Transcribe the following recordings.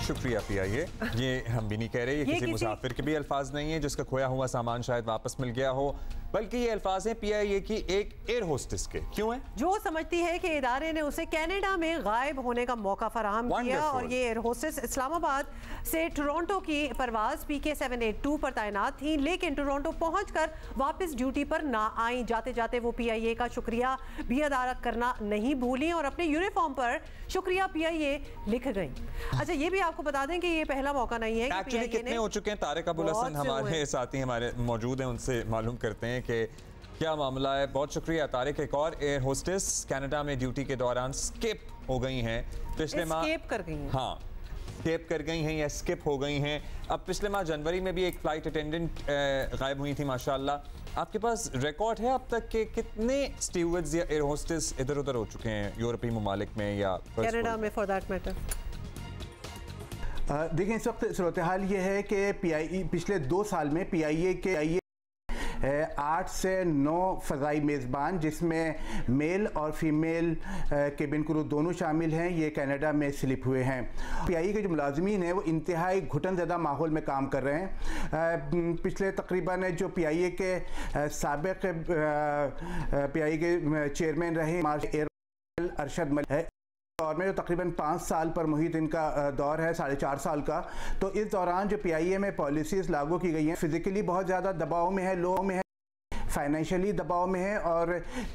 शुक्रिया पीआईए। ये हम भी नहीं कह रहे, ये किसी मुसाफिर के भी अल्फाज नहीं है जिसका खोया हुआ सामान शायद वापस मिल गया हो, बल्कि ये अल्फाज हैं पीआईए की एक एयर होस्टेस के। क्यों है? जो समझती है कि इदारे ने उसे कनाडा में गायब होने का मौका फराहम किया और ये एयर होस्टेस इस्लामाबाद से टोरंटो की परवाज PK 782 पर तैनात थी, लेकिन टोरंटो पहुंचकर वापस ड्यूटी पर ना आई। जाते जाते वो पीआईए का शुक्रिया भी अदा करना नहीं भूली और अपने यूनिफॉर्म पर शुक्रिया पीआईए लिख गई। अच्छा, ये भी आपको बता दें कि ये पहला मौका नहीं है। एक्चुअली कितने हो चुके हैं? तारिक अबुल हसन हमारे साथी हमारे मौजूद हैं, उनसे मालूम करते हैं कि क्या मामला है। बहुत शुक्रिया तारिक। एक और एयर होस्टेस कनाडा में ड्यूटी के दौरान स्किप हो गई हैं पिछले माह। स्किप कर गई हैं। हाँ, स्किप कर गई हैं या स्किप हो गई हैं। अब पिछले माह जनवरी में भी एक फ्लाइट अटेंडेंट गायब हुई थी माशाल्लाह। आपके पास रिकॉर्ड है अब तक के कितने स्टीवर्ड्स या एयर होस्टेस इधर उधर हो चुके हैं यूरोपीय ममालिक में या कनाडा में फॉर दैट मैटर? देखिए, इस वक्त सूरत हाल ये है कि पीआईए पिछले 2 साल में पीआईए के 8 से 9 फ़ज़ाई मेज़बान, जिसमें मेल और फीमेल केबिन क्रू दोनों शामिल हैं, ये कनाडा में स्लिप हुए हैं। पीआईए के जो मुलाजमीन हैं वो इंतहाई घुटनज़दा माहौल में काम कर रहे हैं। पिछले तकरीबन जो पीआईए के साबिक़ पीआईए के चेयरमैन रहे एयर अरशद मलिक है और में जो तकरीबन 5 साल पर मुहित इनका दौर है, 4.5 साल का। तो इस दौरान जो पीआईए में पॉलिसीज़ लागू की गई हैं, फिज़िकली बहुत ज़्यादा दबाव में है, लो में है, फाइनेंशियली दबाव में है। और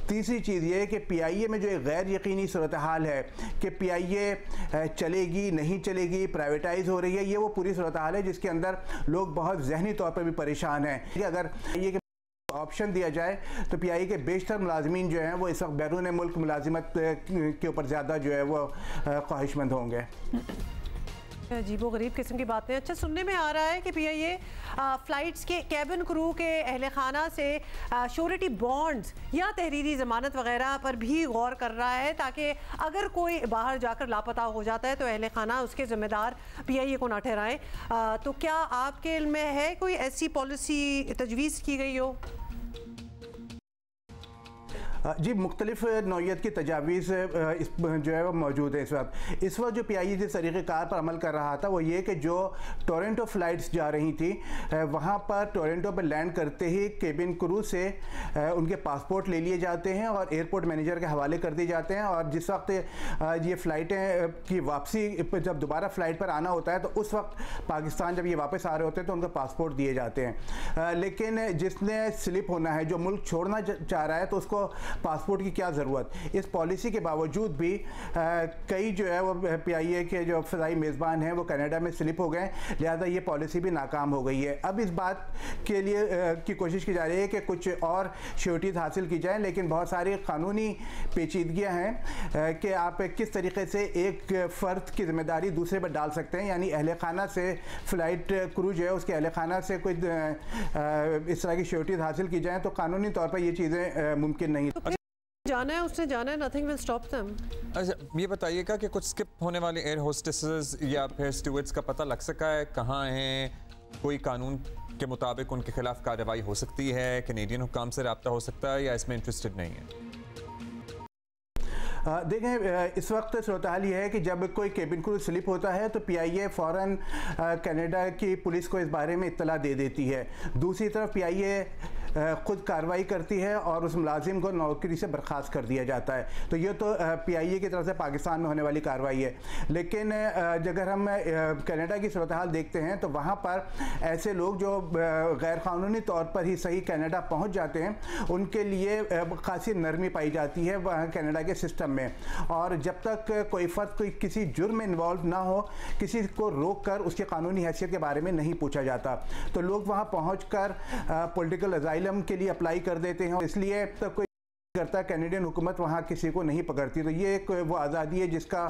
तीसरी चीज़ ये है कि पीआईए में जो एक गैर यकीनी सूरत हाल है कि पीआईए चलेगी नहीं चलेगी, प्राइवेटाइज हो रही है, ये वो पूरी सूरत हाल है जिसके अंदर लोग बहुत जहनी तौर पर भी परेशान हैं कि अगर ये ऑप्शन दिया जाए तो पीआईए के बेशतर मुलाजमीन जो हैं वो इस वक्त बैरून मुल्क मुलाजिमत के ऊपर ज़्यादा जो है वो ख्वाहिशमंद होंगे। अजीबोगरीब किस्म की बातें। अच्छा, सुनने में आ रहा है कि पीआईए फ़्लाइट्स के कैबिन क्रू के अहल खाना से श्योरिटी बॉन्ड्स या तहरीरी ज़मानत वगैरह पर भी गौर कर रहा है, ताकि अगर कोई बाहर जाकर लापता हो जाता है तो अहल खाना उसके ज़िम्मेदार पीआईए को ना ठहराएं। तो क्या आपके इल्म में है कोई ऐसी पॉलिसी तजवीज़ की गई हो? जी, मुख्तलिफ नौइयत की तजावीज़ जो है वो मौजूद है इस वक्त जो पीआईए जिस तरीक़ेकार पर अमल कर रहा था वो ये कि जो टोरंटो फ़्लाइट्स जा रही थी वहाँ पर टोरंटो पर लैंड करते ही केबिन क्रू से उनके पासपोर्ट ले लिए जाते हैं और एयरपोर्ट मैनेजर के हवाले कर दिए जाते हैं। और जिस वक्त ये फ़्लाइटें की वापसी जब दोबारा फ़्लाइट पर आना होता है तो उस वक्त पाकिस्तान जब ये वापस आ रहे होते हैं तो उनको पासपोर्ट दिए जाते हैं। लेकिन जिसने स्लिप होना है, जो मुल्क छोड़ना चाह रहा है, तो उसको पासपोर्ट की क्या ज़रूरत। इस पॉलिसी के बावजूद भी कई जो है वो पीआईए के जो फ़ज़ाई मेज़बान हैं वो कनाडा में स्लिप हो गए, लिहाजा ये पॉलिसी भी नाकाम हो गई है। अब इस बात के लिए की कोशिश की जा रही है कि कुछ और श्योरिटीज़ हासिल की जाएँ, लेकिन बहुत सारी कानूनी पेचीदगियाँ हैं कि आप किस तरीके से एक फ़र्द की ज़िम्मेदारी दूसरे पर डाल सकते हैं। यानी अहल खाना से फ़्लाइट क्रू जो है उसके अहल खाना से कोई इस तरह की श्योरिटीज़ हासिल की जाएँ तो कानूनी तौर पर ये चीज़ें मुमकिन नहीं। जाना है, उसने जाना है, नथिंग विल स्टॉप देम। अच्छा, ये बताइएगा कि कुछ स्किप होने वाले एयर होस्टेसेस या फिर स्टूवर्ड्स का पता लग सका है कहाँ हैं? कोई कानून के मुताबिक उनके खिलाफ कार्रवाई हो सकती है? कैनेडियन हुकाम से रब्ता हो सकता है या इसमें इंटरेस्टेड नहीं है? देखें, इस वक्त सूरत हाल ये है कि जब कोई केबिन क्रू स्लिप होता है तो पीआईए फ़ौरन कनाडा की पुलिस को इस बारे में इत्तला दे देती है। दूसरी तरफ पीआईए खुद कार्रवाई करती है और उस मुलाजिम को नौकरी से बर्खास्त कर दिया जाता है। तो ये तो पीआईए की तरफ से पाकिस्तान में होने वाली कार्रवाई है। लेकिन अगर हम कनाडा की सूरत हाल देखते हैं तो वहाँ पर ऐसे लोग जो गैर कानूनी तौर पर ही सही कनाडा पहुँच जाते हैं, उनके लिए खासी नरमी पाई जाती है वहाँ कनाडा के सिस्टम में। और जब तक कोई फ़र्द कोई किसी जुर्म में इन्वॉल्व ना हो, किसी को रोक कर उसकी कानूनी हैसियत के बारे में नहीं पूछा जाता, तो लोग वहाँ पहुँच कर पॉलिटिकल अजाइलम के लिए अप्लाई कर देते हैं। इसलिए तो कोई करता कैनेडियन हुकूमत वहाँ किसी को नहीं पकड़ती। तो ये एक वो आज़ादी है जिसका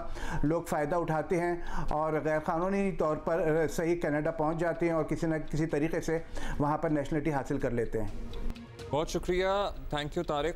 लोग फ़ायदा उठाते हैं और गैर कानूनी तौर पर सही कनाडा पहुँच जाते हैं और किसी न किसी तरीके से वहाँ पर नेशनलिटी हासिल कर लेते हैं। बहुत शुक्रिया, थैंक यू तारिक।